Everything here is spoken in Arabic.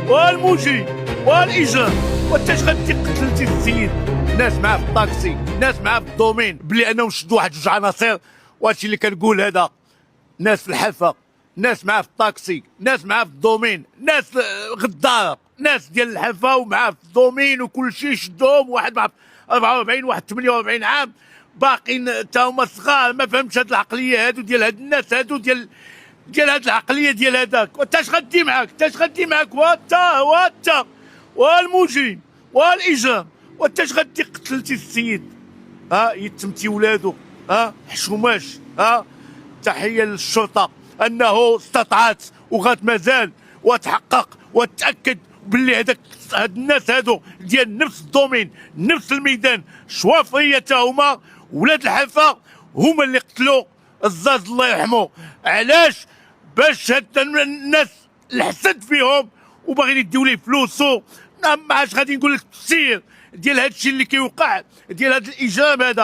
والموجي والايجار. وانت اش غادي قتلتي السيد؟ ناس معاه في الطاكسي، ناس معاه في الدومين، بلي انهم شدوا واحد جوج عناصر. وهادشي اللي كنقول هذا، ناس في الحلفه، ناس معاه في الطاكسي، ناس معاه في الدومين، ناس غدار، ناس ديال الحلفه ومعاه في الدومين وكل شيء شدوهم. واحد معاه 44 واحد 48 عام، باقيين تا هما صغار. ما فهمتش هاد العقليه هادو ديال هاد الناس هادو ديال هاد العقليه ديال هذاك. وانت اش غدي معاك؟ انت اش غدي معاك؟ وانت والموجي والايجار. وانت اش غدي قتلتي السيد؟ يتمتي ولادو، حشوماش. تحيه للشرطه انه استطاعت وغات مازال وتحقق وتاكد باللي هاد الناس هادو ديال نفس الدومين نفس الميدان شوافيه تا هما ولاد الحلفه، هما اللي قتلوا الزاز الله يرحمه. علاش؟ باش هاد الناس الحسد فيهم وباغيين يديو ليه فلوسو. ما عادش غادي نقول لك التفسير ديال هادشي اللي كيوقع، ديال هاد الاجرام هذا.